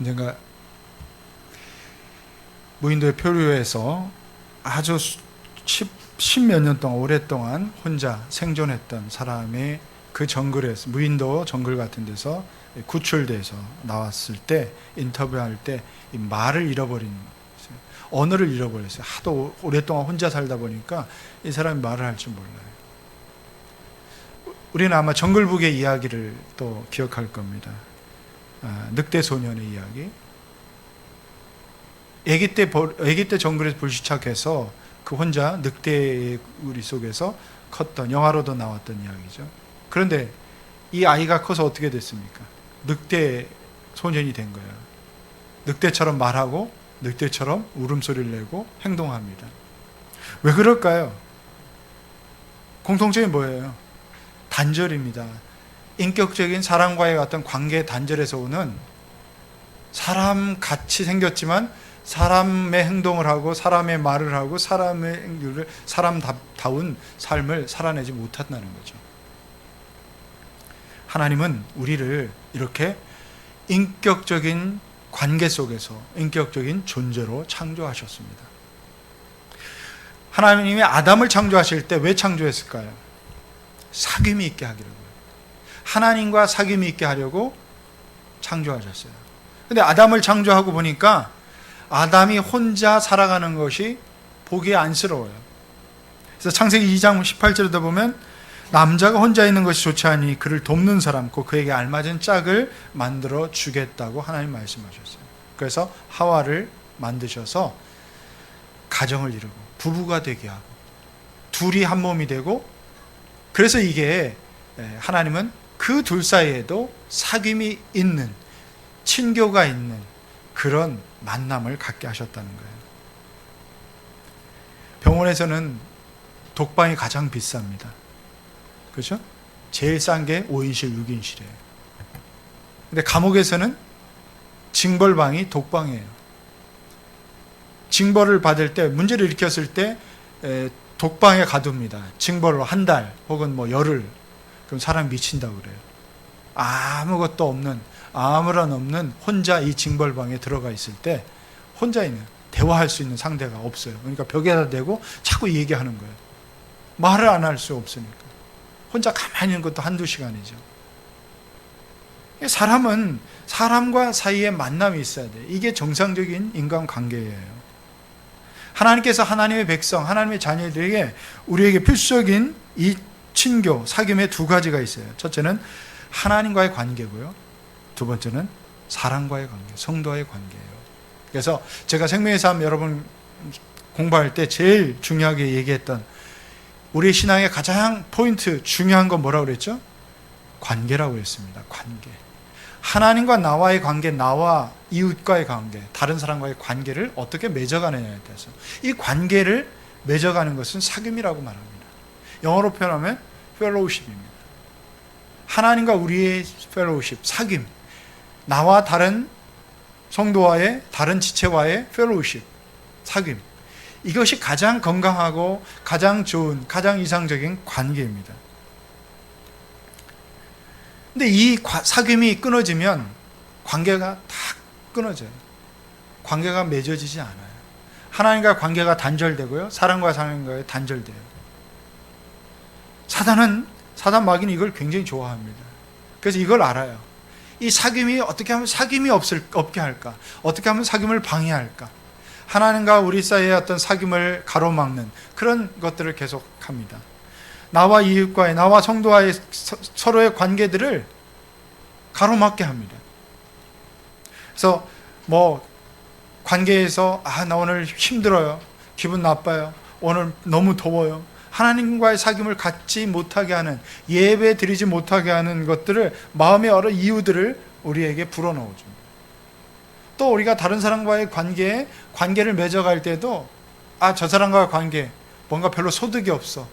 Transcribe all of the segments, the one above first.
언젠가 무인도의 표류에서 아주 십몇 년 동안 오랫동안 혼자 생존했던 사람의 그 정글에서, 무인도 정글 같은 데서 구출돼서 나왔을 때, 인터뷰할 때 이 말을 잃어버린, 언어를 잃어버렸어요. 하도 오랫동안 혼자 살다 보니까 이 사람이 말을 할 줄 몰라요. 우리는 아마 정글북의 이야기를 또 기억할 겁니다. 늑대 소년의 이야기. 아기 때 정글에서 불시착해서 그 혼자 늑대의 우리 속에서 컸던, 영화로도 나왔던 이야기죠. 그런데 이 아이가 커서 어떻게 됐습니까? 늑대 소년이 된 거예요. 늑대처럼 말하고 늑대처럼 울음소리를 내고 행동합니다. 왜 그럴까요? 공통점이 뭐예요? 단절입니다. 인격적인 사람과의 어떤 관계 단절에서 오는, 사람 같이 생겼지만 사람의 행동을 하고 사람의 말을 하고 사람의 행동을, 사람다운 삶을 살아내지 못한다는 거죠. 하나님은 우리를 이렇게 인격적인 관계 속에서 인격적인 존재로 창조하셨습니다. 하나님이 아담을 창조하실 때 왜 창조했을까요? 사귐이 있게 하기로. 하나님과 사귐이 있게 하려고 창조하셨어요. 근데 아담을 창조하고 보니까 아담이 혼자 살아가는 것이 보기 안쓰러워요. 그래서 창세기 2장 18절에도 보면 남자가 혼자 있는 것이 좋지 않으니 그를 돕는 사람, 곧 그에게 알맞은 짝을 만들어 주겠다고 하나님 말씀하셨어요. 그래서 하와를 만드셔서 가정을 이루고 부부가 되게 하고 둘이 한 몸이 되고, 그래서 이게 하나님은 그 둘 사이에도 사귐이 있는, 친교가 있는 그런 만남을 갖게 하셨다는 거예요. 병원에서는 독방이 가장 비쌉니다. 그렇죠? 제일 싼 게 5인실, 6인실이에요. 근데 감옥에서는 징벌방이 독방이에요. 징벌을 받을 때, 문제를 일으켰을 때 독방에 가둡니다. 징벌로 한 달 혹은 뭐 열흘. 그럼 사람 미친다고 그래요. 아무것도 없는, 아무런 없는 혼자 이 징벌방에 들어가 있을 때 혼자 있는, 대화할 수 있는 상대가 없어요. 그러니까 벽에다 대고 자꾸 얘기하는 거예요. 말을 안 할 수 없으니까. 혼자 가만히 있는 것도 한두 시간이죠. 사람은 사람과 사이에 만남이 있어야 돼요. 이게 정상적인 인간관계예요. 하나님께서 하나님의 백성, 하나님의 자녀들에게, 우리에게 필수적인 이 친교, 사귐의 두 가지가 있어요. 첫째는 하나님과의 관계고요. 두 번째는 사람과의 관계, 성도와의 관계예요. 그래서 제가 생명의 삶 여러분 공부할 때 제일 중요하게 얘기했던, 우리 신앙의 가장 포인트, 중요한 건 뭐라고 그랬죠? 관계라고 했습니다. 관계. 하나님과 나와의 관계, 나와 이웃과의 관계, 다른 사람과의 관계를 어떻게 맺어가느냐에 대해서, 이 관계를 맺어가는 것은 사귐이라고 말합니다. 영어로 표현하면 fellowship입니다. 하나님과 우리의 fellowship, 사귐, 나와 다른 성도와의, 다른 지체와의 fellowship, 사귐, 이것이 가장 건강하고 가장 좋은, 가장 이상적인 관계입니다. 근데 이 사귐이 끊어지면 관계가 다 끊어져요. 관계가 맺어지지 않아요. 하나님과 관계가 단절되고요, 사람과 사람과의 단절돼요. 사단 마귀는 이걸 굉장히 좋아합니다. 그래서 이걸 알아요. 이 사귐이 어떻게 하면 사귐이 없게 할까? 어떻게 하면 사귐을 방해할까? 하나님과 우리 사이의 어떤 사귐을 가로막는 그런 것들을 계속합니다. 나와 이웃과의, 나와 성도와의 서로의 관계들을 가로막게 합니다. 그래서 뭐 관계에서 나 오늘 힘들어요, 기분 나빠요, 오늘 너무 더워요, 하나님과의 사귐을 갖지 못하게 하는, 예배 드리지 못하게 하는 것들을, 마음의 여러 이유들을 우리에게 불어넣어줍니다. 또 우리가 다른 사람과의 관계를 맺어갈 때도 저 사람과의 관계 뭔가 별로 소득이 없어,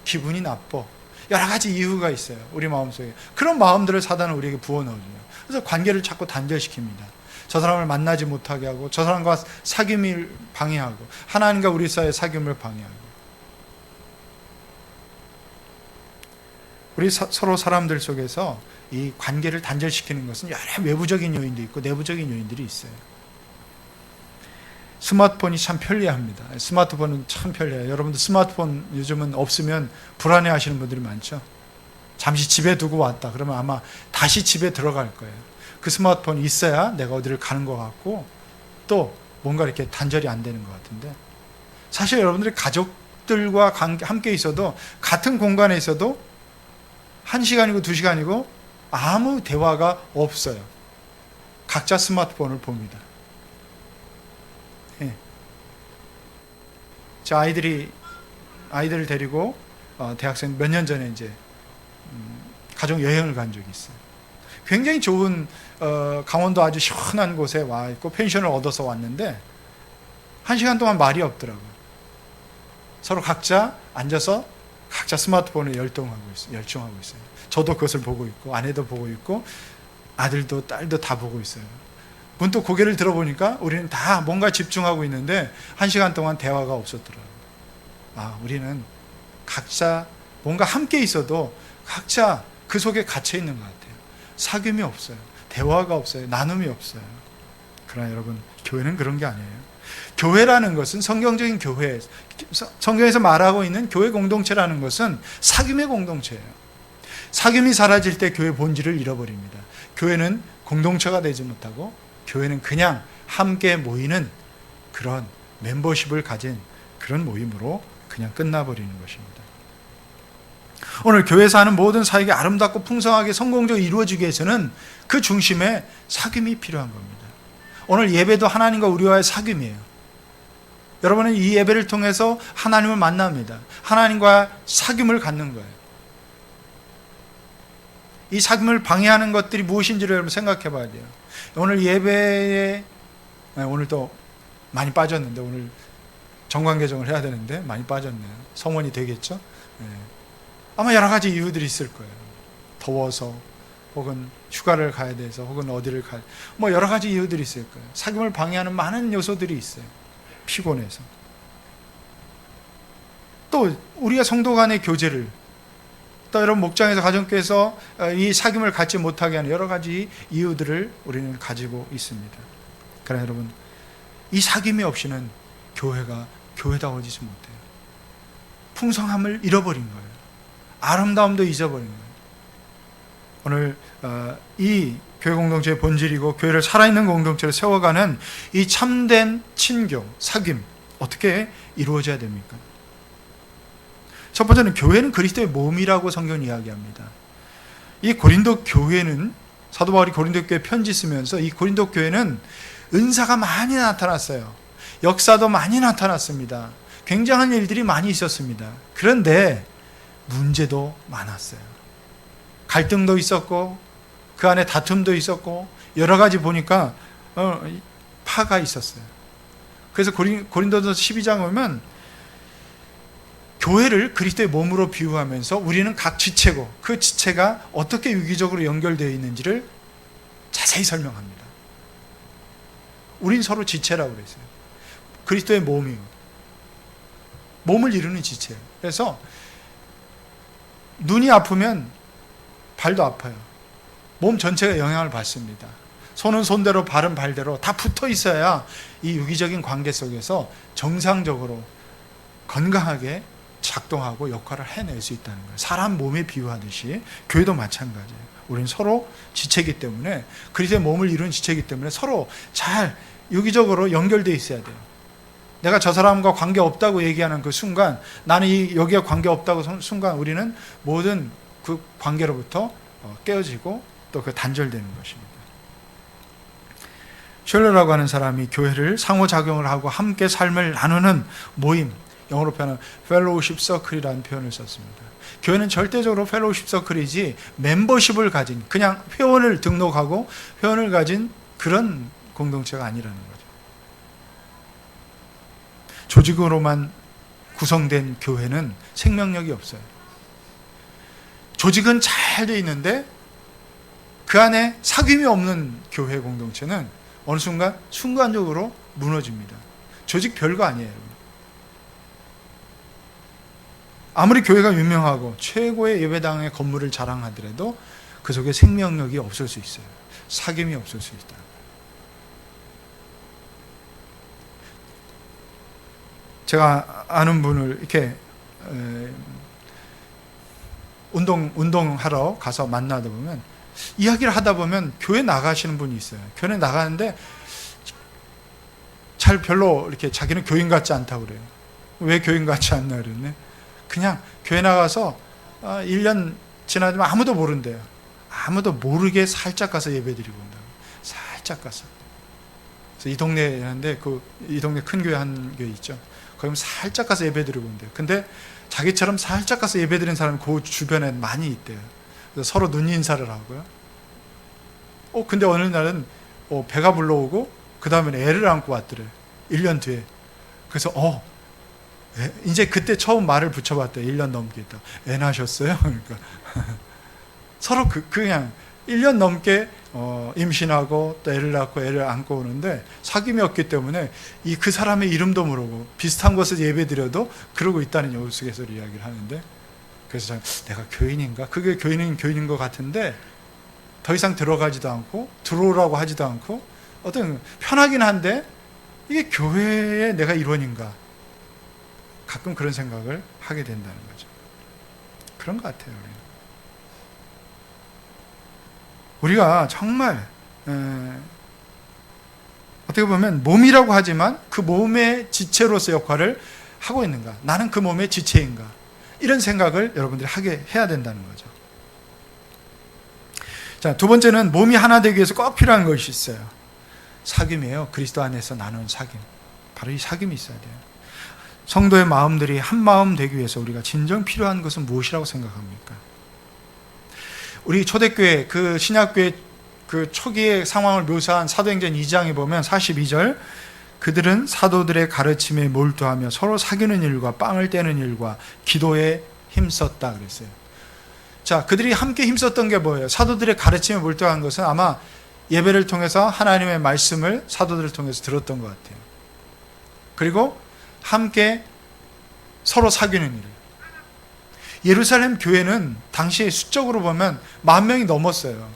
기분이 나빠, 여러 가지 이유가 있어요. 우리 마음속에 그런 마음들을 사단은 우리에게 부어넣어줘요. 그래서 관계를 자꾸 단절시킵니다. 저 사람을 만나지 못하게 하고, 저 사람과 사귐을 방해하고, 하나님과 우리 사이의 사귐을 방해하고. 우리 서로 사람들 속에서 이 관계를 단절시키는 것은 여러 외부적인 요인도 있고 내부적인 요인들이 있어요. 스마트폰이 참 편리합니다. 스마트폰은 참 편리해요. 여러분들 스마트폰 요즘은 없으면 불안해 하시는 분들이 많죠. 잠시 집에 두고 왔다 그러면 아마 다시 집에 들어갈 거예요. 그 스마트폰이 있어야 내가 어디를 가는 것 같고 또 뭔가 이렇게 단절이 안 되는 것 같은데, 사실 여러분들이 가족들과 함께 있어도 같은 공간에 있어도 1시간이고 2시간이고 아무 대화가 없어요. 각자 스마트폰을 봅니다. 예. 제 아이들을 데리고 대학생 몇 년 전에 이제 가족 여행을 간 적이 있어요. 굉장히 좋은 강원도 아주 시원한 곳에 와 있고 펜션을 얻어서 왔는데 1시간 동안 말이 없더라고요. 서로 각자 앉아서 각자 스마트폰을 열중하고 있어요. 저도 그것을 보고 있고 아내도 보고 있고 아들도 딸도 다 보고 있어요. 문득 고개를 들어보니까 우리는 다 뭔가 집중하고 있는데 1시간 동안 대화가 없었더라고요. 우리는 각자 뭔가 함께 있어도 각자 그 속에 갇혀 있는 것 같아요. 사귐이 없어요. 대화가 없어요. 나눔이 없어요. 그러나 여러분, 교회는 그런 게 아니에요. 교회라는 것은 성경적인 교회, 성경에서 말하고 있는 교회 공동체라는 것은 사귐의 공동체예요. 사귐이 사라질 때 교회 본질을 잃어버립니다. 교회는 공동체가 되지 못하고 교회는 그냥 함께 모이는 그런 멤버십을 가진 그런 모임으로 그냥 끝나버리는 것입니다. 오늘 교회에서 하는 모든 사역이 아름답고 풍성하게 성공적으로 이루어지기 위해서는 그 중심에 사귐이 필요한 겁니다. 오늘 예배도 하나님과 우리와의 사귐이에요. 여러분은 이 예배를 통해서 하나님을 만납니다. 하나님과 사귐을 갖는 거예요. 이 사귐을 방해하는 것들이 무엇인지를 여러분 생각해 봐야 돼요. 오늘 예배에, 오늘 또 많이 빠졌는데, 오늘 정관개정을 해야 되는데 많이 빠졌네요. 성원이 되겠죠? 아마 여러 가지 이유들이 있을 거예요. 더워서, 혹은 휴가를 가야 돼서, 혹은 어디를 여러 가지 이유들이 있을 거예요. 사귐을 방해하는 많은 요소들이 있어요. 피곤해서. 또 우리가 성도 간의 교제를, 또 여러분 목장에서 가정교회에서 이 사귐을 갖지 못하게 하는 여러 가지 이유들을 우리는 가지고 있습니다. 그러나 여러분, 이 사귐이 없이는 교회가 교회다워지지 못해요. 풍성함을 잃어버린 거예요. 아름다움도 잊어버린 거예요. 오늘 이 교회 공동체의 본질이고 교회를 살아있는 공동체로 세워가는 이 참된 친교, 사귐, 어떻게 이루어져야 됩니까? 첫 번째는 교회는 그리스도의 몸이라고 성경은 이야기합니다. 이 고린도 교회는, 사도 바울이 고린도 교회에 편지 쓰면서 이 고린도 교회는 은사가 많이 나타났어요. 역사도 많이 나타났습니다. 굉장한 일들이 많이 있었습니다. 그런데 문제도 많았어요. 갈등도 있었고 그 안에 다툼도 있었고 여러 가지 보니까 파가 있었어요. 그래서 고린도서 12장 보면 교회를 그리스도의 몸으로 비유하면서 우리는 각 지체고 그 지체가 어떻게 유기적으로 연결되어 있는지를 자세히 설명합니다. 우린 서로 지체라고 그랬어요. 그리스도의 몸이요. 몸을 이루는 지체예요. 그래서 눈이 아프면 발도 아파요. 몸 전체가 영향을 받습니다. 손은 손대로 발은 발대로 다 붙어 있어야 이 유기적인 관계 속에서 정상적으로 건강하게 작동하고 역할을 해낼 수 있다는 거예요. 사람 몸에 비유하듯이 교회도 마찬가지예요. 우리는 서로 지체이기 때문에, 그리스도의 몸을 이루는 지체이기 때문에 서로 잘 유기적으로 연결되어 있어야 돼요. 내가 저 사람과 관계없다고 얘기하는 그 순간, 나는 여기에 관계없다고 순간 우리는 모든 그 관계로부터 깨어지고 또 그 단절되는 것입니다. 셜러라고 하는 사람이 교회를 상호작용을 하고 함께 삶을 나누는 모임, 영어로 표현하면 펠로우십 서클이라는 표현을 썼습니다. 교회는 절대적으로 펠로우십 서클이지 멤버십을 가진, 그냥 회원을 등록하고 회원을 가진 그런 공동체가 아니라는 거죠. 조직으로만 구성된 교회는 생명력이 없어요. 조직은 잘 돼 있는데 그 안에 사귐이 없는 교회 공동체는 어느 순간 순간적으로 무너집니다. 조직 별거 아니에요. 아무리 교회가 유명하고 최고의 예배당의 건물을 자랑하더라도 그 속에 생명력이 없을 수 있어요. 사귐이 없을 수 있다. 제가 아는 분을 이렇게 운동하러 가서 만나다 보면, 이야기를 하다 보면 교회 나가시는 분이 있어요. 교회 나가는데 잘 별로 이렇게 자기는 교인 같지 않다고 그래요. 왜 교인 같지 않나 그랬네. 그냥 교회 나가서 1년 지나면 아무도 모른대요. 아무도 모르게 살짝 가서 예배드리고 온다고. 살짝 가서. 그래서 이 동네인데 이 동네 큰 교회 한 교회 있죠. 거기 살짝 가서 예배드리고 온대요. 근데 자기처럼 살짝 가서 예배드리는 사람이 그 주변에 많이 있대요. 그래서 서로 눈 인사를 하고요. 근데 어느 날은 배가 불러오고 그 다음에 애를 안고 왔더래요. 1년 뒤에. 그래서 이제 그때 처음 말을 붙여봤대요. 1년 넘게 있다. 애 낳으셨어요? 그러니까 서로 그냥 1년 넘게 임신하고 또 애를 낳고 애를 안고 오는데 사귐이 없기 때문에 그 사람의 이름도 모르고 비슷한 곳에서 예배드려도 그러고 있다는 우스갯소리 이야기를 하는데, 그래서 내가 교인인가? 그게 교인인 것 같은데 더 이상 들어가지도 않고 들어오라고 하지도 않고 어떤 편하긴 한데 이게 교회의 내가 일원인가? 가끔 그런 생각을 하게 된다는 거죠. 그런 것 같아요. 우리가 정말 어떻게 보면 몸이라고 하지만 그 몸의 지체로서 역할을 하고 있는가? 나는 그 몸의 지체인가? 이런 생각을 여러분들이 해야 된다는 거죠. 자, 두 번째는 몸이 하나 되기 위해서 꼭 필요한 것이 있어요. 사귐이에요. 그리스도 안에서 나눈 사귐. 바로 이 사귐이 있어야 돼요. 성도의 마음들이 한 마음 되기 위해서 우리가 진정 필요한 것은 무엇이라고 생각합니까? 우리 초대교회, 신약교회 초기의 상황을 묘사한 사도행전 2장에 보면 42절, 그들은 사도들의 가르침에 몰두하며 서로 사귀는 일과 빵을 떼는 일과 기도에 힘썼다 그랬어요. 자, 그들이 함께 힘썼던 게 뭐예요? 사도들의 가르침에 몰두한 것은 아마 예배를 통해서 하나님의 말씀을 사도들을 통해서 들었던 것 같아요. 그리고 함께 서로 사귀는 일. 예루살렘 교회는 당시에 수적으로 보면 10,000명이 넘었어요.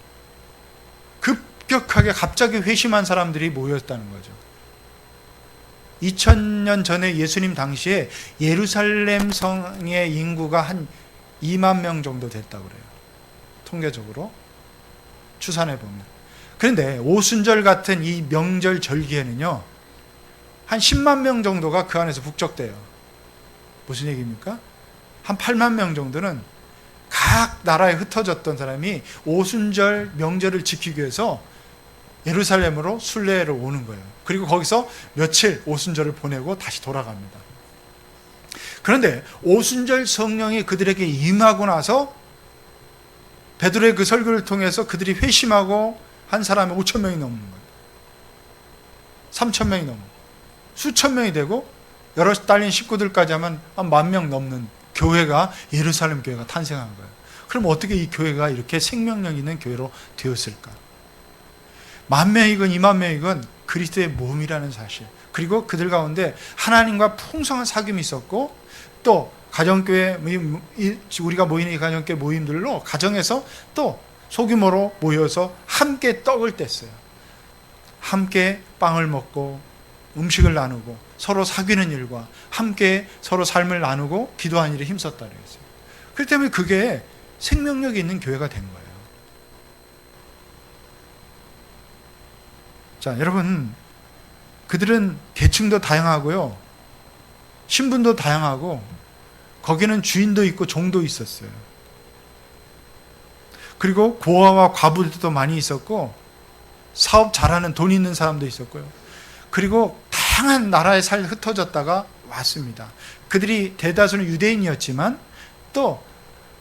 급격하게 갑자기 회심한 사람들이 모였다는 거죠. 2000년 전에 예수님 당시에 예루살렘 성의 인구가 한 20,000명 정도 됐다고 그래요. 통계적으로 추산해 보면. 그런데 오순절 같은 이 명절 절기에는요, 한 10만 명 정도가 그 안에서 북적대요. 무슨 얘기입니까? 한 8만 명 정도는 각 나라에 흩어졌던 사람이 오순절 명절을 지키기 위해서 예루살렘으로 순례를 오는 거예요. 그리고 거기서 며칠 오순절을 보내고 다시 돌아갑니다. 그런데 오순절 성령이 그들에게 임하고 나서 베드로의 그 설교를 통해서 그들이 회심하고 한 사람이 5,000명이 넘는 거예요. 3,000명이 넘고 수천 명이 되고 여러 딸린 식구들까지 하면 한 10,000명 넘는 교회가, 예루살렘 교회가 탄생한 거예요. 그럼 어떻게 이 교회가 이렇게 생명력 있는 교회로 되었을까? 10,000명이건 20,000명이건 그리스도의 몸이라는 사실, 그리고 그들 가운데 하나님과 풍성한 사귐이 있었고, 또 가정교회 우리가 모이는 이 가정교회 모임들로 가정에서 또 소규모로 모여서 함께 떡을 뗐어요. 함께 빵을 먹고 음식을 나누고 서로 사귀는 일과 함께 서로 삶을 나누고 기도하는 일에 힘썼다 그랬어요. 그렇기 때문에 그게 생명력이 있는 교회가 된 거예요. 자, 여러분, 그들은 계층도 다양하고요, 신분도 다양하고, 거기는 주인도 있고 종도 있었어요. 그리고 고아와 과부들도 많이 있었고, 사업 잘하는 돈 있는 사람도 있었고요. 그리고 다양한 나라에 흩어졌다가 왔습니다. 그들이 대다수는 유대인이었지만 또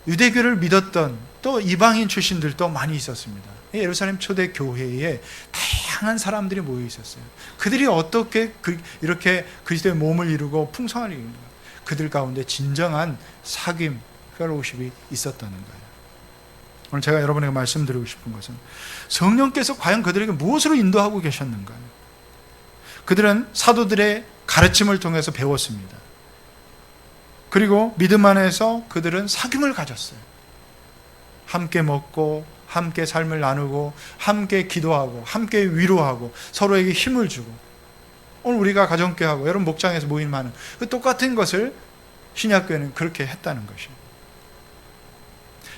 유대교를 믿었던 또 이방인 출신들도 많이 있었습니다. 예루살렘 초대 교회에 다양한 사람들이 모여 있었어요. 그들이 어떻게 이렇게 그리스도의 몸을 이루고 풍성한 일인가? 그들 가운데 진정한 사귐, 펠로우십이 있었다는 거예요. 오늘 제가 여러분에게 말씀드리고 싶은 것은 성령께서 과연 그들에게 무엇으로 인도하고 계셨는가요? 그들은 사도들의 가르침을 통해서 배웠습니다. 그리고 믿음 안에서 그들은 사귐을 가졌어요. 함께 먹고 함께 삶을 나누고 함께 기도하고 함께 위로하고 서로에게 힘을 주고, 오늘 우리가 가정교회하고 여러분 목장에서 모임하는 그 똑같은 것을 신약교회는 그렇게 했다는 것이에요.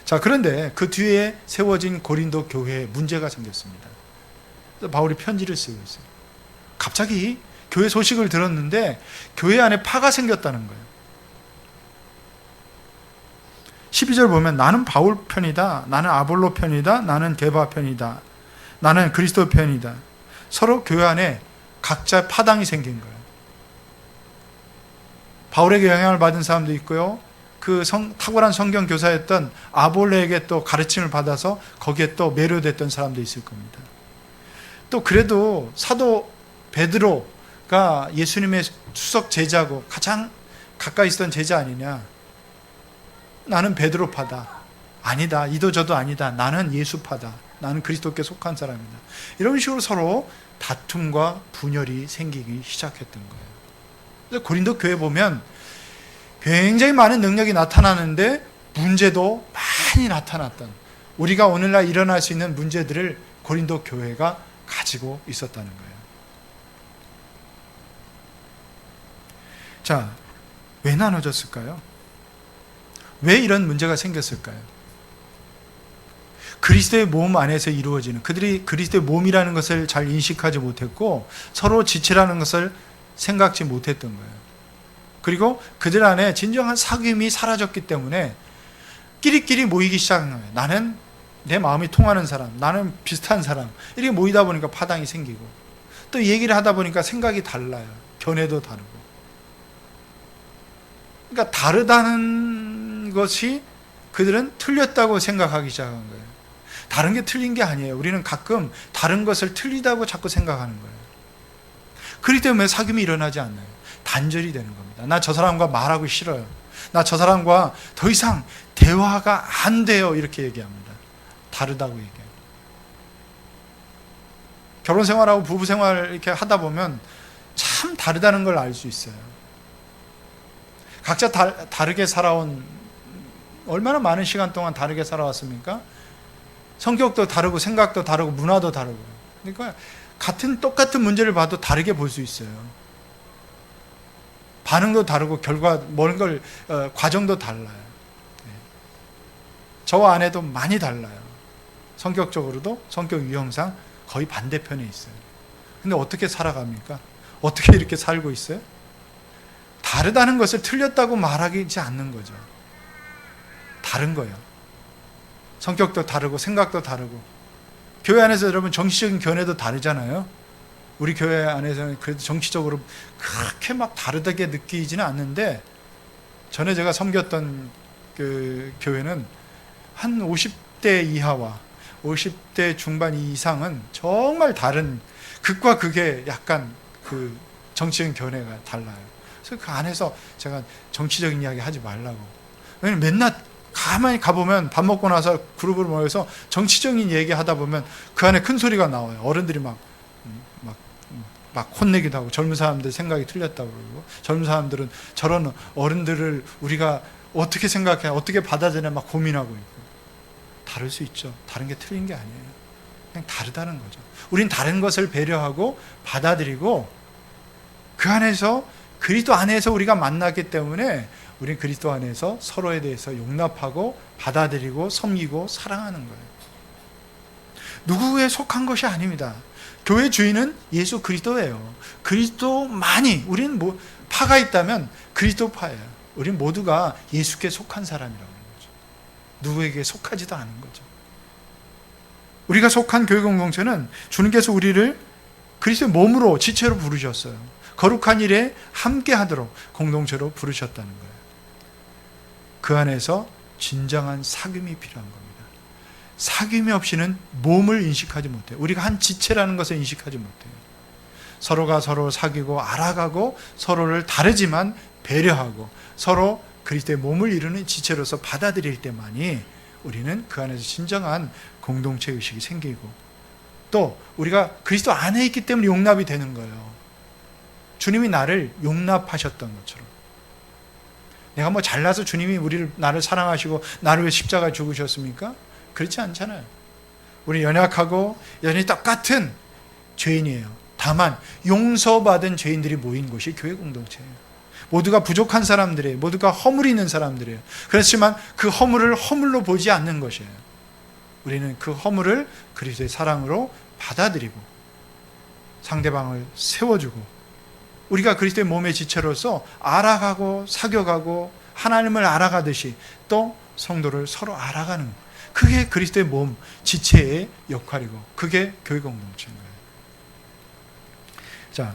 자, 그런데 그 뒤에 세워진 고린도 교회에 문제가 생겼습니다. 그래서 바울이 편지를 쓰고 있어요. 갑자기 교회 소식을 들었는데 교회 안에 파가 생겼다는 거예요. 12절 보면 나는 바울 편이다, 나는 아볼로 편이다, 나는 게바 편이다, 나는 그리스도 편이다. 서로 교회 안에 각자 파당이 생긴 거예요. 바울에게 영향을 받은 사람도 있고요, 그 탁월한 성경 교사였던 아볼로에게 또 가르침을 받아서 거기에 또 매료됐던 사람도 있을 겁니다. 또 그래도 사도 베드로가 예수님의 수석 제자고 가장 가까이 있었던 제자 아니냐, 나는 베드로파다, 아니다, 이도저도 아니다, 나는 예수파다, 나는 그리스도께 속한 사람이다, 이런 식으로 서로 다툼과 분열이 생기기 시작했던 거예요. 그래서 고린도 교회 보면 굉장히 많은 능력이 나타나는데 문제도 많이 나타났던, 우리가 오늘날 일어날 수 있는 문제들을 고린도 교회가 가지고 있었다는 거예요. 자, 왜 나눠졌을까요? 왜 이런 문제가 생겼을까요? 그리스도의 몸 안에서 이루어지는, 그들이 그리스도의 몸이라는 것을 잘 인식하지 못했고 서로 지체라는 것을 생각지 못했던 거예요. 그리고 그들 안에 진정한 사귐이 사라졌기 때문에 끼리끼리 모이기 시작한 거예요. 나는 내 마음이 통하는 사람, 나는 비슷한 사람, 이렇게 모이다 보니까 파당이 생기고, 또 얘기를 하다 보니까 생각이 달라요. 견해도 다르고. 그러니까 다르다는 것이 그들은 틀렸다고 생각하기 시작한 거예요. 다른 게 틀린 게 아니에요. 우리는 가끔 다른 것을 틀리다고 자꾸 생각하는 거예요. 그렇기 때문에 사귐이 일어나지 않나요? 단절이 되는 겁니다. 나 저 사람과 말하고 싫어요, 나 저 사람과 더 이상 대화가 안 돼요, 이렇게 얘기합니다. 다르다고 얘기해요. 결혼생활하고 부부생활 이렇게 하다 보면 참 다르다는 걸 알 수 있어요. 각자 다르게 살아온, 얼마나 많은 시간 동안 다르게 살아왔습니까? 성격도 다르고 생각도 다르고 문화도 다르고. 그러니까 똑같은 문제를 봐도 다르게 볼 수 있어요. 반응도 다르고 결과 과정도 달라요. 저와 아내도 많이 달라요. 성격적으로도 성격 유형상 거의 반대편에 있어요. 근데 어떻게 살아갑니까? 어떻게 이렇게 살고 있어요? 다르다는 것을 틀렸다고 말하지 않는 거죠. 다른 거예요. 성격도 다르고 생각도 다르고. 교회 안에서 여러분 정치적인 견해도 다르잖아요. 우리 교회 안에서는 그래도 정치적으로 그렇게 막 다르다게 느끼지는 않는데, 전에 제가 섬겼던 그 교회는 한 50대 이하와 50대 중반 이상은 정말 다른, 극과 극의 약간 그 정치적인 견해가 달라요. 그래서 그 안에서 제가 정치적인 이야기 하지 말라고. 왜냐면 맨날 가만히 가보면 밥 먹고 나서 그룹으로 모여서 정치적인 얘기 하다 보면 그 안에 큰 소리가 나와요. 어른들이 막 혼내기도 하고, 젊은 사람들 생각이 틀렸다고 그러고, 젊은 사람들은 저런 어른들을 우리가 어떻게 생각해, 어떻게 받아들이냐 막 고민하고 있고. 다를 수 있죠. 다른 게 틀린 게 아니에요. 그냥 다르다는 거죠. 우린 다른 것을 배려하고 받아들이고, 그 안에서 그리스도 안에서 우리가 만났기 때문에 우린 그리스도 안에서 서로에 대해서 용납하고 받아들이고 섬기고 사랑하는 거예요. 누구에 속한 것이 아닙니다. 교회 주인은 예수 그리스도예요. 그리스도만이, 우리는 파가 있다면 그리스도파예요. 우린 모두가 예수께 속한 사람이라고 하는 거죠. 누구에게 속하지도 않은 거죠. 우리가 속한 교회 공동체는 주님께서 우리를 그리스도의 몸으로, 지체로 부르셨어요. 거룩한 일에 함께 하도록 공동체로 부르셨다는 거예요. 그 안에서 진정한 사귐이 필요한 겁니다. 사귐이 없이는 몸을 인식하지 못해요. 우리가 한 지체라는 것을 인식하지 못해요. 서로가 서로를 사귀고 알아가고 서로를 다르지만 배려하고 서로 그리스도의 몸을 이루는 지체로서 받아들일 때만이 우리는 그 안에서 진정한 공동체 의식이 생기고, 또 우리가 그리스도 안에 있기 때문에 용납이 되는 거예요. 주님이 나를 용납하셨던 것처럼 내가 뭐 잘나서 주님이 나를 사랑하시고 나를 위해 십자가에 죽으셨습니까? 그렇지 않잖아요. 우리 연약하고 여전히 똑같은 죄인이에요. 다만 용서받은 죄인들이 모인 곳이 교회 공동체예요. 모두가 부족한 사람들이에요. 모두가 허물이 있는 사람들이에요. 그렇지만 그 허물을 허물로 보지 않는 것이에요. 우리는 그 허물을 그리스도의 사랑으로 받아들이고 상대방을 세워주고 우리가 그리스도의 몸의 지체로서 알아가고 사겨가고 하나님을 알아가듯이 또 성도를 서로 알아가는, 그게 그리스도의 몸 지체의 역할이고 그게 교회 공동체인 거예요. 자,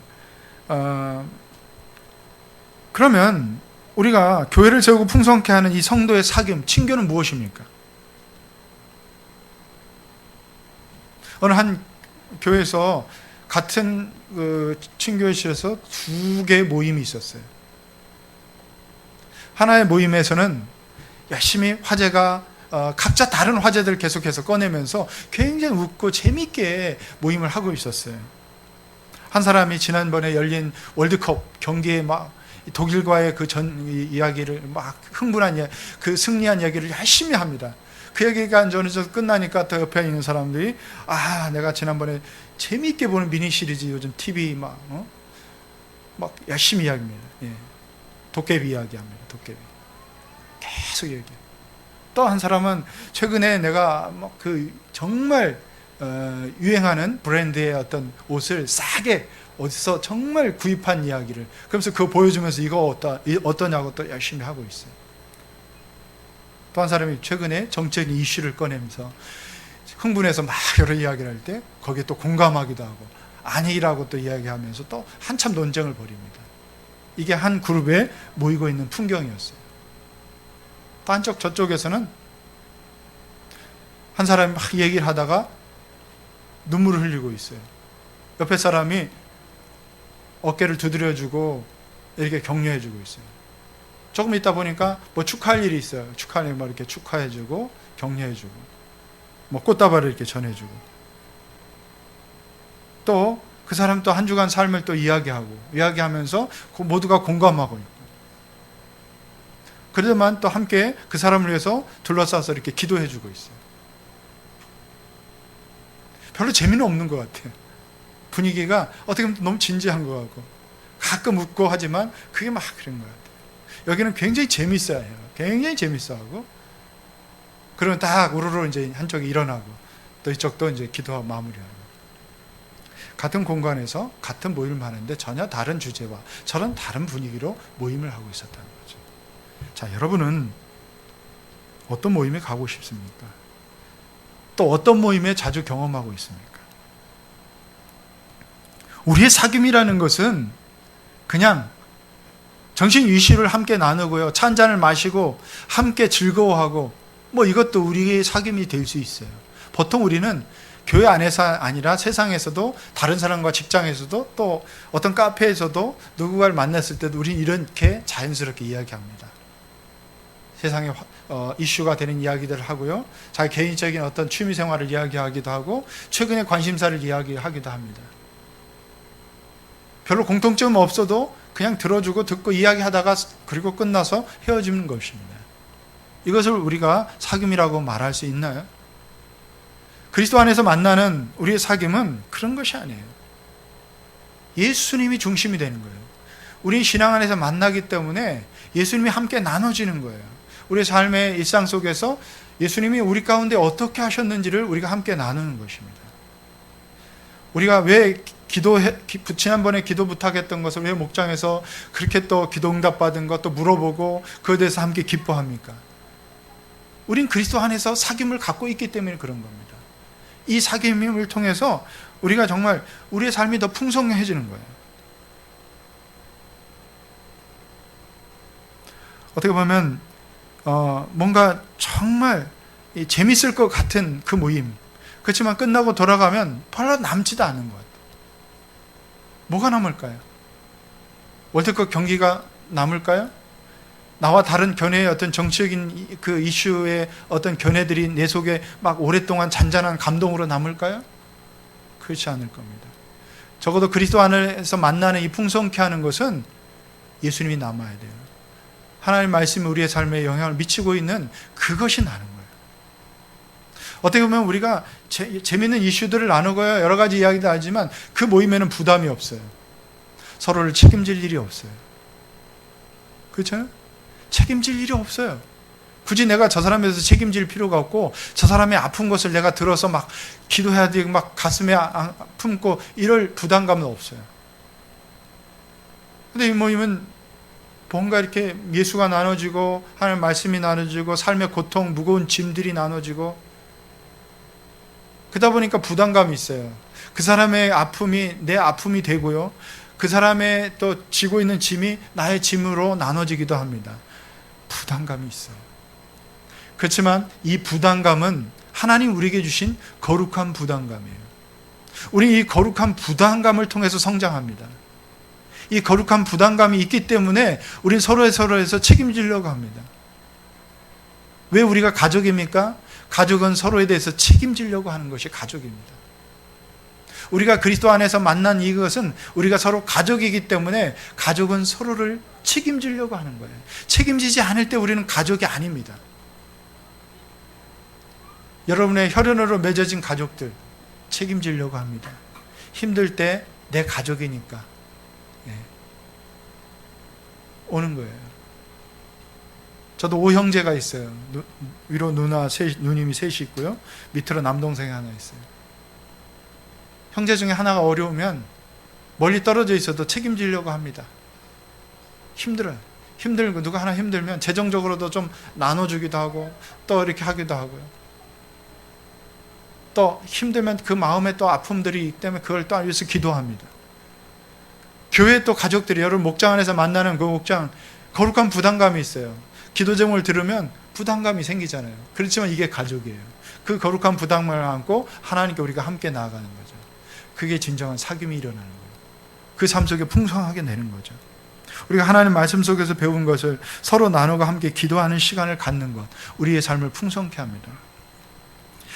그러면 우리가 교회를 세우고 풍성케 하는 이 성도의 사귐, 친교는 무엇입니까? 어느 한 교회에서 같은 친교실에서 두 개의 모임이 있었어요. 하나의 모임에서는 열심히 화제가 각자 다른 화제들 계속해서 꺼내면서 굉장히 웃고 재밌게 모임을 하고 있었어요. 한 사람이 지난번에 열린 월드컵 경기에 막 독일과의 그 전 이야기를 막 흥분한 그 승리한 이야기를 열심히 합니다. 그 얘기가 어느 정도 끝나니까 또 옆에 있는 사람들이 내가 지난번에 재미있게 보는 미니 시리즈 요즘 TV 막 열심히 이야기합니다. 예. 도깨비 이야기합니다. 도깨비 계속 얘기해요. 또 한 사람은 최근에 내가 그 정말 유행하는 브랜드의 어떤 옷을 싸게 어디서 정말 구입한 이야기를 그러면서 그거 보여주면서 이거 어떠냐고 또 열심히 하고 있어요. 또 한 사람이 최근에 정치적인 이슈를 꺼내면서 흥분해서 막 여러 이야기를 할 때 거기에 또 공감하기도 하고 아니라고 또 이야기하면서 또 한참 논쟁을 벌입니다. 이게 한 그룹에 모이고 있는 풍경이었어요. 또 한쪽 저쪽에서는 한 사람이 막 얘기를 하다가 눈물을 흘리고 있어요. 옆에 사람이 어깨를 두드려주고 이렇게 격려해주고 있어요. 조금 있다 보니까 뭐 축하할 일이 있어요. 축하할 일 이렇게 축하해주고 격려해주고 뭐 꽃다발을 이렇게 전해주고 또 그 사람 또 한 주간 삶을 또 이야기하면서 모두가 공감하고 있고 그러더만 또 함께 그 사람을 위해서 둘러싸서 이렇게 기도해주고 있어요. 별로 재미는 없는 것 같아요. 분위기가 어떻게 보면 너무 진지한 것 같고 가끔 웃고 하지만 그게 막 그런 것 같아요. 여기는 굉장히 재밌어야 해요. 굉장히 재밌어하고 그러면 딱 우르르 이제 한쪽이 일어나고 또 이쪽도 이제 기도하고 마무리하고 같은 공간에서 같은 모임을 하는데 전혀 다른 주제와 저런 다른 분위기로 모임을 하고 있었다는 거죠. 자, 여러분은 어떤 모임에 가고 싶습니까? 또 어떤 모임에 자주 경험하고 있습니까? 우리의 사귐이라는 것은 그냥 정신 유시를 함께 나누고요. 차 한잔을 마시고 함께 즐거워하고 뭐 이것도 우리의 사귐이 될 수 있어요. 보통 우리는 교회 안에서 아니라 세상에서도 다른 사람과 직장에서도 또 어떤 카페에서도 누군가를 만났을 때도 우리는 이렇게 자연스럽게 이야기합니다. 세상에 이슈가 되는 이야기들을 하고요. 자기 개인적인 어떤 취미생활을 이야기하기도 하고 최근의 관심사를 이야기하기도 합니다. 별로 공통점은 없어도 그냥 들어주고 듣고 이야기하다가 그리고 끝나서 헤어지는 것입니다. 이것을 우리가 사귐이라고 말할 수 있나요? 그리스도 안에서 만나는 우리의 사귐은 그런 것이 아니에요. 예수님이 중심이 되는 거예요. 우리 신앙 안에서 만나기 때문에 예수님이 함께 나눠지는 거예요. 우리의 삶의 일상 속에서 예수님이 우리 가운데 어떻게 하셨는지를 우리가 함께 나누는 것입니다. 우리가 왜 지난번에 기도 부탁했던 것을 왜 목장에서 그렇게 또 기도 응답 받은 것 또 물어보고 그에 대해서 함께 기뻐합니까? 우린 그리스도 안에서 사귐을 갖고 있기 때문에 그런 겁니다. 이 사귐을 통해서 우리가 정말 우리의 삶이 더 풍성해지는 거예요. 어떻게 보면 뭔가 정말 재밌을 것 같은 그 모임, 그렇지만 끝나고 돌아가면 별로 남지도 않은 것 같아요. 뭐가 남을까요? 월드컵 경기가 남을까요? 나와 다른 견해의 어떤 정치적인 그 이슈의 어떤 견해들이 내 속에 막 오랫동안 잔잔한 감동으로 남을까요? 그렇지 않을 겁니다. 적어도 그리스도 안에서 만나는 이 풍성케 하는 것은 예수님이 남아야 돼요. 하나님 말씀이 우리의 삶에 영향을 미치고 있는 그것이 나는 거예요. 어떻게 보면 우리가 재미있는 이슈들을 나누고요, 여러 가지 이야기도 하지만 그 모임에는 부담이 없어요. 서로를 책임질 일이 없어요. 그렇죠? 책임질 일이 없어요. 굳이 내가 저 사람에 대해서 책임질 필요가 없고, 저 사람의 아픈 것을 내가 들어서 막 기도해야 되고 막 가슴에 품고 이럴 부담감은 없어요. 근데 이 모임은 뭔가 이렇게 예수가 나눠지고 하나님 말씀이 나눠지고 삶의 고통, 무거운 짐들이 나눠지고 그러다 보니까 부담감이 있어요. 그 사람의 아픔이 내 아픔이 되고요, 그 사람의 또 지고 있는 짐이 나의 짐으로 나눠지기도 합니다. 부담감이 있어요. 그렇지만 이 부담감은 하나님 우리에게 주신 거룩한 부담감이에요. 우리 이 거룩한 부담감을 통해서 성장합니다. 이 거룩한 부담감이 있기 때문에 우리는 서로에서 책임지려고 합니다. 왜 우리가 가족입니까? 가족은 서로에 대해서 책임지려고 하는 것이 가족입니다. 우리가 그리스도 안에서 만난 이것은 우리가 서로 가족이기 때문에 가족은 서로를 책임지려고 하는 거예요. 책임지지 않을 때 우리는 가족이 아닙니다. 여러분의 혈연으로 맺어진 가족들 책임지려고 합니다. 힘들 때 내 가족이니까 오는 거예요. 저도 5형제가 있어요. 위로 누님이 셋이 있고요, 밑으로 남동생이 하나 있어요. 형제 중에 하나가 어려우면 멀리 떨어져 있어도 책임지려고 합니다. 힘들어요. 힘들고 누가 하나 힘들면 재정적으로도 좀 나눠주기도 하고 또 이렇게 하기도 하고요. 또 힘들면 그 마음에 또 아픔들이 있기 때문에 그걸 또 위해서 기도합니다. 교회 또 가족들이 여러분 목장 안에서 만나는 그 목장, 거룩한 부담감이 있어요. 기도 제목을 들으면 부담감이 생기잖아요. 그렇지만 이게 가족이에요. 그 거룩한 부담감을 안고 하나님께 우리가 함께 나아가는 거죠. 그게 진정한 사귐이 일어나는 거예요. 그 삶 속에 풍성하게 내는 거죠. 우리가 하나님 말씀 속에서 배운 것을 서로 나누고 함께 기도하는 시간을 갖는 것, 우리의 삶을 풍성케 합니다.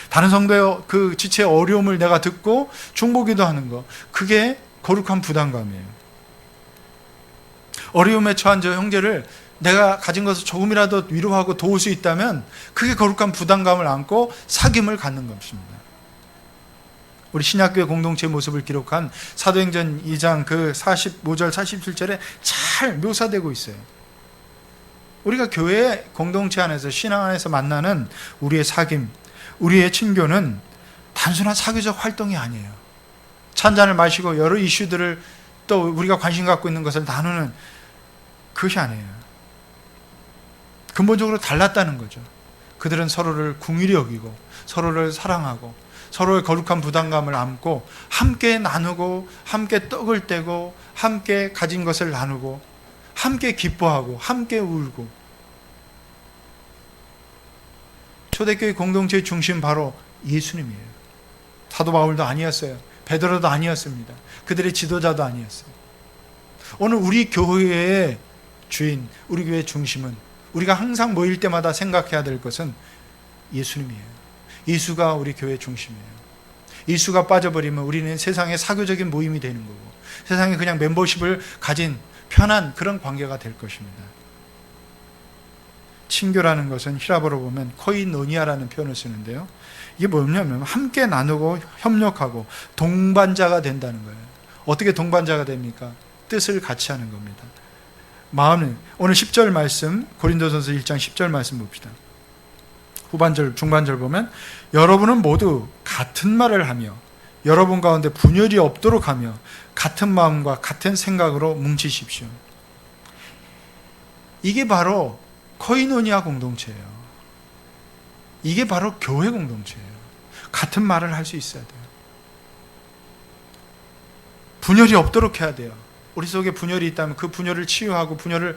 다른 성도의 그 지체의 어려움을 내가 듣고 중보기도 하는 것, 그게 거룩한 부담감이에요. 어려움에 처한 저 형제를 내가 가진 것을 조금이라도 위로하고 도울 수 있다면 그게 거룩한 부담감을 안고 사귐을 갖는 것입니다. 우리 신약교회 공동체의 모습을 기록한 사도행전 2장 그 45절 47절에 잘 묘사되고 있어요. 우리가 교회 공동체 안에서 신앙 안에서 만나는 우리의 사귐, 우리의 친교는 단순한 사교적 활동이 아니에요. 찬잔을 마시고 여러 이슈들을 또 우리가 관심 갖고 있는 것을 나누는 그것이 아니에요. 근본적으로 달랐다는 거죠. 그들은 서로를 긍휼히 여기고 서로를 사랑하고 서로의 거룩한 부담감을 안고 함께 나누고 함께 떡을 떼고 함께 가진 것을 나누고 함께 기뻐하고 함께 울고. 초대교회 공동체의 중심 바로 예수님이에요. 사도 바울도 아니었어요. 베드로도 아니었습니다. 그들의 지도자도 아니었어요. 오늘 우리 교회의 주인, 우리 교회의 중심은 우리가 항상 모일 때마다 생각해야 될 것은 예수님이에요. 예수가 우리 교회의 중심이에요. 예수가 빠져버리면 우리는 세상의 사교적인 모임이 되는 거고 세상에 그냥 멤버십을 가진 편한 그런 관계가 될 것입니다. 친교라는 것은 히라보로 보면 코이노니아라는 표현을 쓰는데요. 이게 뭐냐면 함께 나누고 협력하고 동반자가 된다는 거예요. 어떻게 동반자가 됩니까? 뜻을 같이 하는 겁니다. 마음은 오늘 10절 말씀, 고린도전서 1장 10절 말씀 봅시다. 후반절, 중반절 보면 여러분은 모두 같은 말을 하며 여러분 가운데 분열이 없도록 하며 같은 마음과 같은 생각으로 뭉치십시오. 이게 바로 코이노니아 공동체예요. 이게 바로 교회 공동체예요. 같은 말을 할 수 있어야 돼요. 분열이 없도록 해야 돼요. 우리 속에 분열이 있다면 그 분열을 치유하고 분열이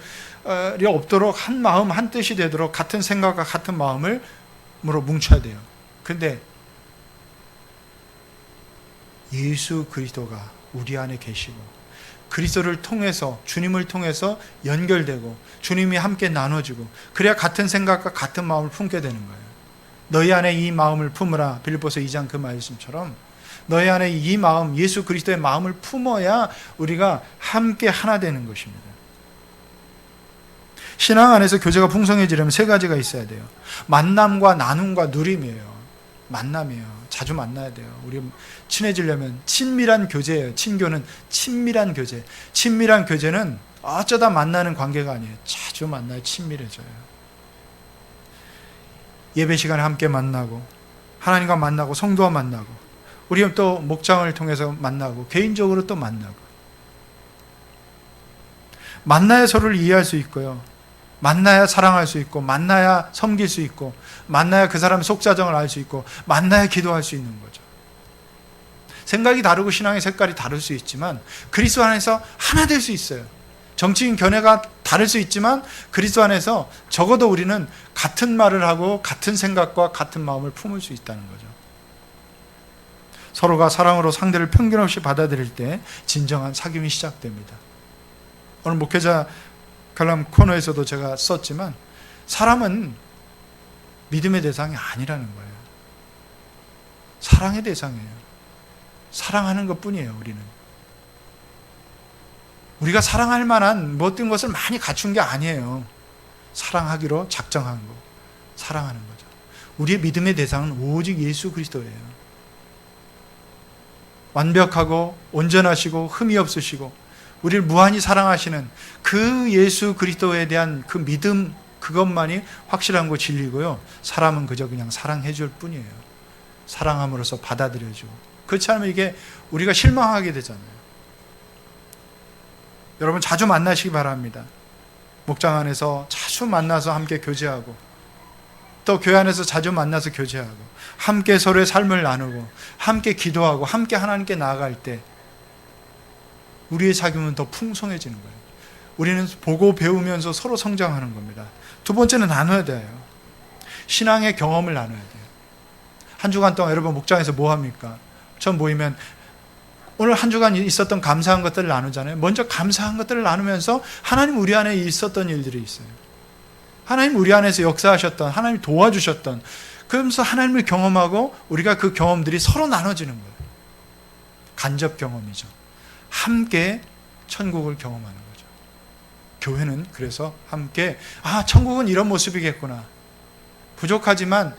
없도록 한 마음 한 뜻이 되도록 같은 생각과 같은 마음으로 뭉쳐야 돼요. 근데 예수 그리스도가 우리 안에 계시고 그리스도를 통해서 주님을 통해서 연결되고 주님이 함께 나눠주고 그래야 같은 생각과 같은 마음을 품게 되는 거예요. 너희 안에 이 마음을 품으라. 빌립보서 2장 그 말씀처럼 너희 안에 이 마음, 예수 그리스도의 마음을 품어야 우리가 함께 하나 되는 것입니다. 신앙 안에서 교제가 풍성해지려면 세 가지가 있어야 돼요. 만남과 나눔과 누림이에요. 만남이에요. 자주 만나야 돼요. 우리 친해지려면 친밀한 교제예요. 친교는 친밀한 교제. 친밀한 교제는 어쩌다 만나는 관계가 아니에요. 자주 만나야 친밀해져요. 예배 시간에 함께 만나고, 하나님과 만나고, 성도와 만나고, 우리 또 목장을 통해서 만나고, 개인적으로 또 만나고. 만나야 서로를 이해할 수 있고요. 만나야 사랑할 수 있고, 만나야 섬길 수 있고, 만나야 그 사람의 속사정을 알 수 있고, 만나야 기도할 수 있는 거죠. 생각이 다르고 신앙의 색깔이 다를 수 있지만 그리스도 안에서 하나 될 수 있어요. 정치인 견해가 다를 수 있지만 그리스도 안에서 적어도 우리는 같은 말을 하고 같은 생각과 같은 마음을 품을 수 있다는 거죠. 서로가 사랑으로 상대를 편견 없이 받아들일 때 진정한 사귐이 시작됩니다. 오늘 목회자 관람 코너에서도 제가 썼지만 사람은 믿음의 대상이 아니라는 거예요. 사랑의 대상이에요. 사랑하는 것뿐이에요. 우리가 사랑할 만한 모든 것을 많이 갖춘 게 아니에요. 사랑하기로 작정한 거, 사랑하는 거죠. 우리의 믿음의 대상은 오직 예수 그리스도예요. 완벽하고 온전하시고 흠이 없으시고 우리를 무한히 사랑하시는 그 예수 그리스도에 대한 그 믿음, 그것만이 확실한 거 진리고요. 사람은 그저 그냥 사랑해 줄 뿐이에요. 사랑함으로써 받아들여주고. 그렇지 않으면 이게 우리가 실망하게 되잖아요. 여러분 자주 만나시기 바랍니다. 목장 안에서 자주 만나서 함께 교제하고, 또 교회 안에서 자주 만나서 교제하고, 함께 서로의 삶을 나누고, 함께 기도하고, 함께 하나님께 나아갈 때 우리의 사귐은 더 풍성해지는 거예요. 우리는 보고 배우면서 서로 성장하는 겁니다. 두 번째는 나눠야 돼요. 신앙의 경험을 나눠야 돼요. 한 주간 동안 여러분 목장에서 뭐 합니까? 처음 모이면 오늘 한 주간 있었던 감사한 것들을 나누잖아요. 먼저 감사한 것들을 나누면서 하나님 우리 안에 있었던 일들이 있어요. 하나님 우리 안에서 역사하셨던, 하나님 도와주셨던, 그러면서 하나님을 경험하고 우리가 그 경험들이 서로 나눠지는 거예요. 간접 경험이죠. 함께 천국을 경험하는 거죠. 교회는 그래서 함께 천국은 이런 모습이겠구나. 부족하지만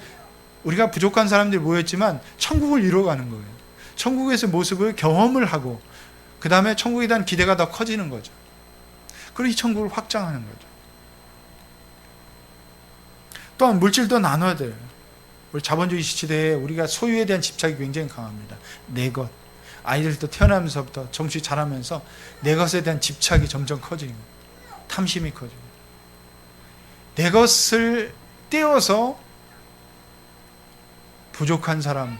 우리가 부족한 사람들이 모였지만 천국을 이루어가는 거예요. 천국에서 모습을 경험을 하고 그 다음에 천국에 대한 기대가 더 커지는 거죠. 그리고 이 천국을 확장하는 거죠. 또한 물질도 나눠야 돼요. 우리 자본주의 시대에 우리가 소유에 대한 집착이 굉장히 강합니다. 내 것. 아이들도 태어나면서부터 정신 자라면서 내 것에 대한 집착이 점점 커지는 거예요. 탐심이 커지고. 내 것을 떼어서 부족한 사람,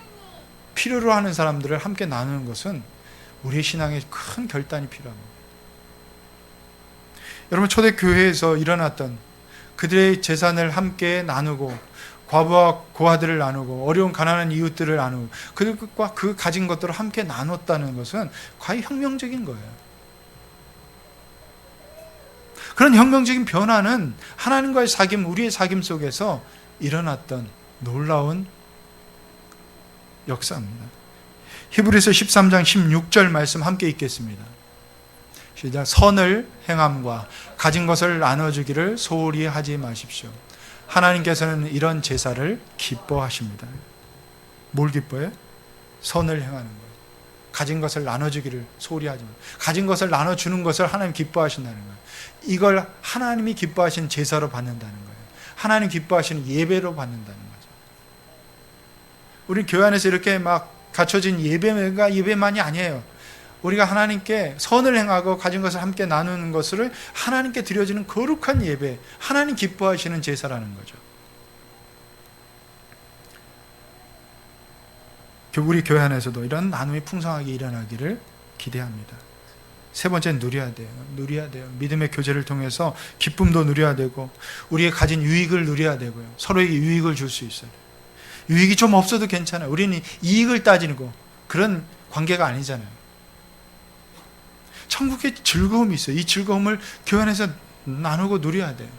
필요로 하는 사람들을 함께 나누는 것은 우리의 신앙에 큰 결단이 필요합니다. 여러분 초대교회에서 일어났던 그들의 재산을 함께 나누고 과부와 고아들을 나누고 어려운 가난한 이웃들을 나누고 그들과 그 가진 것들을 함께 나눴다는 것은 과연 혁명적인 거예요. 그런 혁명적인 변화는 하나님과의 사귐, 우리의 사귐 속에서 일어났던 놀라운 역사입니다. 히브리서 13장 16절 말씀 함께 읽겠습니다. 시작. 선을 행함과 가진 것을 나눠주기를 소홀히 하지 마십시오. 하나님께서는 이런 제사를 기뻐하십니다. 뭘 기뻐해요? 선을 행하는 거예요. 가진 것을 나눠주기를 소홀히 하지 마십시오. 가진 것을 나눠주는 것을 하나님 기뻐하신다는 거예요. 이걸 하나님이 기뻐하시는 제사로 받는다는 거예요. 하나님 기뻐하시는 예배로 받는다는 거죠. 우리 교회 안에서 이렇게 막 갖춰진 예배가 예배만이 아니에요. 우리가 하나님께 선을 행하고 가진 것을 함께 나누는 것을 하나님께 드려지는 거룩한 예배, 하나님 기뻐하시는 제사라는 거죠. 우리 교회 안에서도 이런 나눔이 풍성하게 일어나기를 기대합니다. 세 번째는 누려야 돼요. 믿음의 교제를 통해서 기쁨도 누려야 되고 우리의 가진 유익을 누려야 되고요. 서로에게 유익을 줄 수 있어요. 유익이 좀 없어도 괜찮아요. 우리는 이익을 따지고 그런 관계가 아니잖아요. 천국에 즐거움이 있어요. 이 즐거움을 교회 안에서 나누고 누려야 돼요.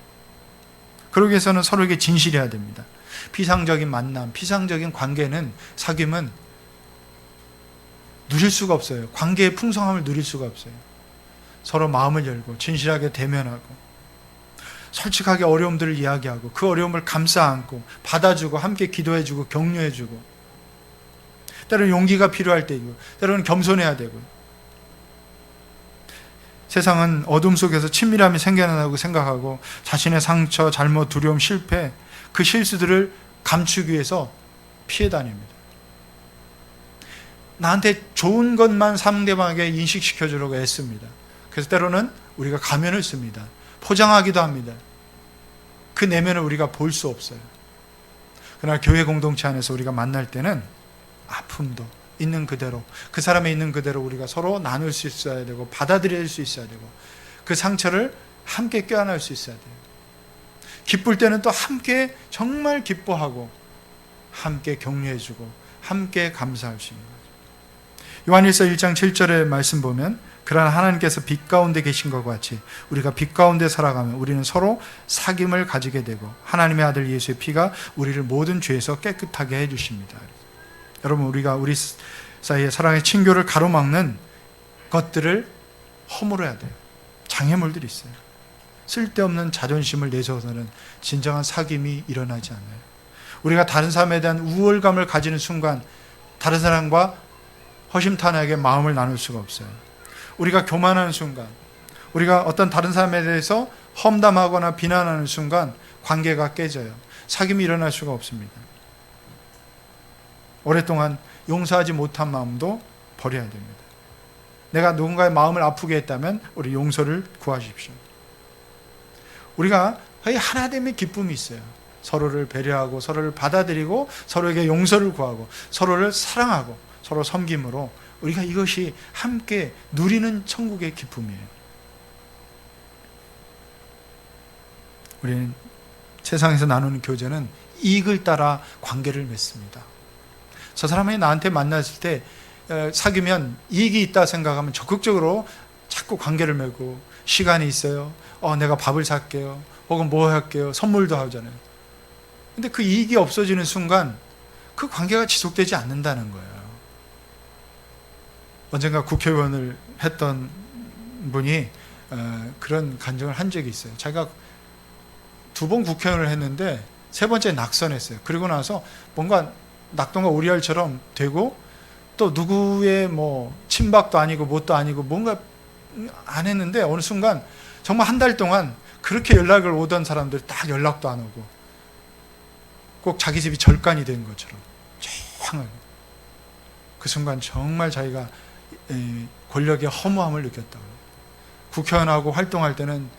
그러기 위해서는 서로에게 진실해야 됩니다. 피상적인 만남, 피상적인 관계는, 사귐은 누릴 수가 없어요. 관계의 풍성함을 누릴 수가 없어요. 서로 마음을 열고 진실하게 대면하고 솔직하게 어려움들을 이야기하고 그 어려움을 감싸 안고 받아주고 함께 기도해주고 격려해주고, 때로는 용기가 필요할 때이고 때로는 겸손해야 되고. 세상은 어둠 속에서 친밀함이 생겨난다고 생각하고 자신의 상처, 잘못, 두려움, 실패, 그 실수들을 감추기 위해서 피해 다닙니다. 나한테 좋은 것만 상대방에게 인식시켜주려고 애씁니다. 그래서 때로는 우리가 가면을 씁니다. 포장하기도 합니다. 그 내면을 우리가 볼 수 없어요. 그러나 교회 공동체 안에서 우리가 만날 때는 아픔도 있는 그대로, 그 사람의 있는 그대로 우리가 서로 나눌 수 있어야 되고 받아들일 수 있어야 되고, 그 상처를 함께 껴안을 수 있어야 돼요. 기쁠 때는 또 함께 정말 기뻐하고 함께 격려해주고 함께 감사할 수 있는 거죠. 요한일서 1장 7절의 말씀 보면, 그러나 하나님께서 빛 가운데 계신 것과 같이 우리가 빛 가운데 살아가면 우리는 서로 사귐을 가지게 되고 하나님의 아들 예수의 피가 우리를 모든 죄에서 깨끗하게 해주십니다. 여러분, 우리가 우리 사이에 사랑의 친교를 가로막는 것들을 허물어야 돼요. 장애물들이 있어요. 쓸데없는 자존심을 내세워서는 진정한 사귐이 일어나지 않아요. 우리가 다른 사람에 대한 우월감을 가지는 순간 다른 사람과 허심탄회하게 마음을 나눌 수가 없어요. 우리가 교만하는 순간, 우리가 어떤 다른 사람에 대해서 험담하거나 비난하는 순간 관계가 깨져요. 사귐이 일어날 수가 없습니다. 오랫동안 용서하지 못한 마음도 버려야 됩니다. 내가 누군가의 마음을 아프게 했다면 우리 용서를 구하십시오. 우리가 하나됨의 기쁨이 있어요. 서로를 배려하고 서로를 받아들이고 서로에게 용서를 구하고 서로를 사랑하고 서로 섬김으로 우리가 이것이 함께 누리는 천국의 기쁨이에요. 우리는 세상에서 나누는 교제는 이익을 따라 관계를 맺습니다. 저 사람이 나한테 만났을 때 사귀면 이익이 있다 생각하면 적극적으로 자꾸 관계를 맺고, 시간이 있어요, 내가 밥을 살게요, 혹은 뭐 할게요, 선물도 하잖아요. 근데 그 이익이 없어지는 순간 그 관계가 지속되지 않는다는 거예요. 언젠가 국회의원을 했던 분이 그런 간증을 한 적이 있어요. 자기가 2번 국회의원을 했는데 3번째 낙선했어요. 그리고 나서 뭔가 낙동과 오리알처럼 되고, 또 누구의 뭐 친박도 아니고 뭣도 아니고 뭔가 안 했는데 어느 순간 정말 한 달 동안 그렇게 연락을 오던 사람들이 딱 연락도 안 오고, 꼭 자기 집이 절간이 된 것처럼 조용하게. 그 순간 정말 자기가 권력의 허무함을 느꼈다고. 국회의원하고 활동할 때는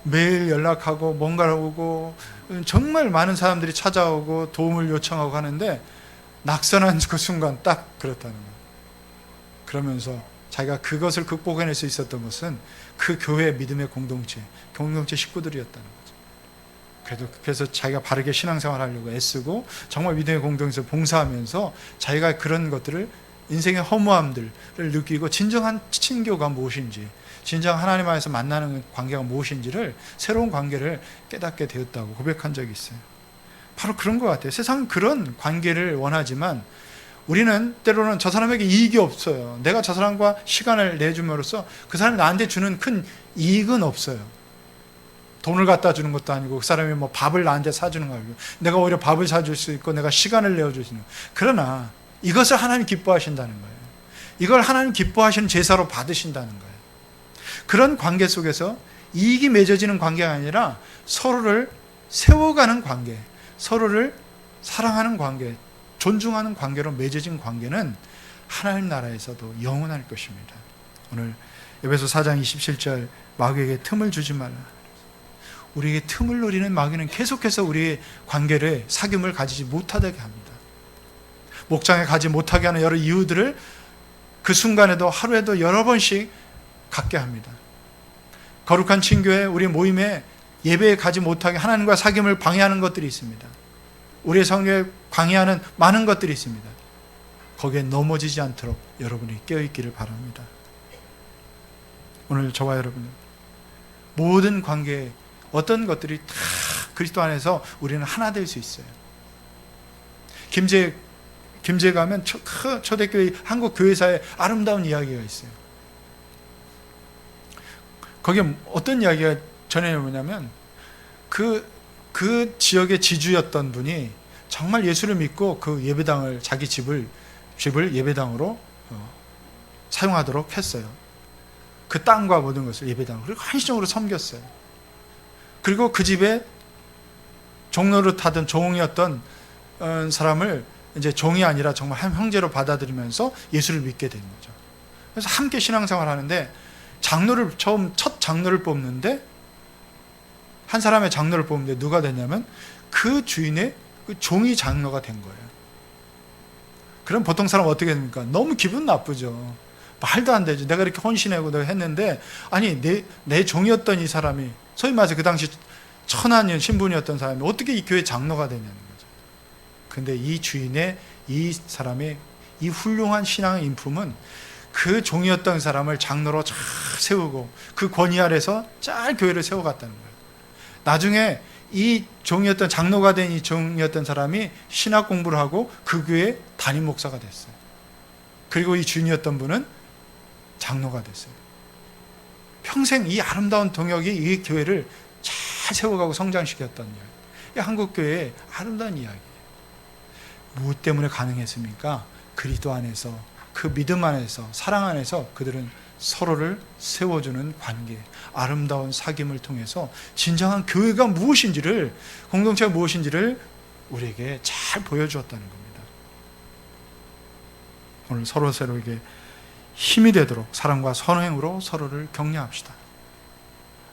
매일 연락하고 뭔가를 오고 정말 많은 사람들이 찾아오고 도움을 요청하고 하는데, 낙선한 그 순간 딱 그렇다는 거예요. 그러면서 자기가 그것을 극복해낼 수 있었던 것은 그 교회의 믿음의 공동체 식구들이었다는 거죠. 그래서 자기가 바르게 신앙생활 하려고 애쓰고 정말 믿음의 공동체에서 봉사하면서 자기가 그런 것들을, 인생의 허무함들을 느끼고 진정한 친교가 무엇인지, 진정 하나님 안에서 만나는 관계가 무엇인지를, 새로운 관계를 깨닫게 되었다고 고백한 적이 있어요. 바로 그런 것 같아요. 세상은 그런 관계를 원하지만 우리는 때로는 저 사람에게 이익이 없어요. 내가 저 사람과 시간을 내줌으로써 그 사람이 나한테 주는 큰 이익은 없어요. 돈을 갖다 주는 것도 아니고 그 사람이 뭐 밥을 나한테 사주는 거 아니고, 내가 오히려 밥을 사줄 수 있고 내가 시간을 내어주시는. 그러나 이것을 하나님 기뻐하신다는 거예요. 이걸 하나님 기뻐하시는 제사로 받으신다는 거예요. 그런 관계 속에서 이익이 맺어지는 관계가 아니라 서로를 세워가는 관계, 서로를 사랑하는 관계, 존중하는 관계로 맺어진 관계는 하나님 나라에서도 영원할 것입니다. 오늘 에베소 4장 27절, 마귀에게 틈을 주지 말라. 우리에게 틈을 노리는 마귀는 계속해서 우리의 관계를, 사귐을 가지지 못하게 합니다. 목장에 가지 못하게 하는 여러 이유들을 그 순간에도 하루에도 여러 번씩 갖게 합니다. 거룩한 친교회, 우리 모임에 예배에 가지 못하게 하나님과 사귐을 방해하는 것들이 있습니다. 우리의 성교에 방해하는 많은 것들이 있습니다. 거기에 넘어지지 않도록 여러분이 깨어있기를 바랍니다. 오늘 저와 여러분, 모든 관계에 어떤 것들이 다 그리스도 안에서 우리는 하나 될 수 있어요. 김제 가면 초대교회 한국 교회사에 아름다운 이야기가 있어요. 거기에 어떤 이야기가 전해오냐면, 그 지역의 지주였던 분이 정말 예수를 믿고 그 예배당을, 자기 집을 예배당으로 사용하도록 했어요. 그 땅과 모든 것을 예배당, 그리고 한시적으로 섬겼어요. 그리고 그 집에 종로를 타던 종이었던 사람을 이제 종이 아니라 정말 한 형제로 받아들이면서 예수를 믿게 된 거죠. 그래서 함께 신앙생활을 하는데 첫 장로를 뽑는데, 한 사람의 장로를 뽑는데 누가 됐냐면 그 주인의 그 종이 장로가 된 거예요. 그럼 보통 사람 어떻게 됩니까? 너무 기분 나쁘죠. 말도 안 되죠. 내가 이렇게 헌신하고 내가 했는데, 아니 내 종이었던 이 사람이, 소위 말해서 그 당시 천한 신분이었던 사람이 어떻게 이 교회 장로가 되냐는 거죠. 근데 이 주인의, 이 사람의 이 훌륭한 신앙의 인품은 그 종이었던 사람을 장로로 잘 세우고 그 권위 아래서 잘 교회를 세워갔다는 거예요. 나중에 이 종이었던, 장로가 된 이 종이었던 사람이 신학 공부를 하고 그 교회 담임 목사가 됐어요. 그리고 이 주인이었던 분은 장로가 됐어요. 평생 이 아름다운 동역이 이 교회를 잘 세워가고 성장시켰던 이야기. 이 한국교회의 아름다운 이야기예요. 무엇 때문에 가능했습니까? 그리스도 안에서, 그 믿음 안에서, 사랑 안에서 그들은 서로를 세워주는 관계, 아름다운 사귐을 통해서 진정한 교회가 무엇인지를, 공동체가 무엇인지를 우리에게 잘 보여주었다는 겁니다. 오늘 서로에게 힘이 되도록 사랑과 선행으로 서로를 격려합시다.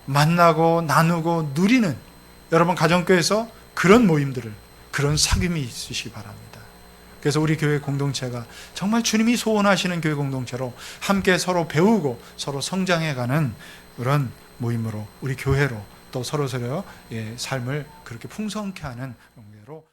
만나고 나누고 누리는, 여러분 가정교회에서 그런 모임들을, 그런 사귐이 있으시기 바랍니다. 그래서 우리 교회 공동체가 정말 주님이 소원하시는 교회 공동체로 함께 서로 배우고 서로 성장해가는 그런 모임으로, 우리 교회로, 또 서로서로의 삶을 그렇게 풍성케 하는 교회로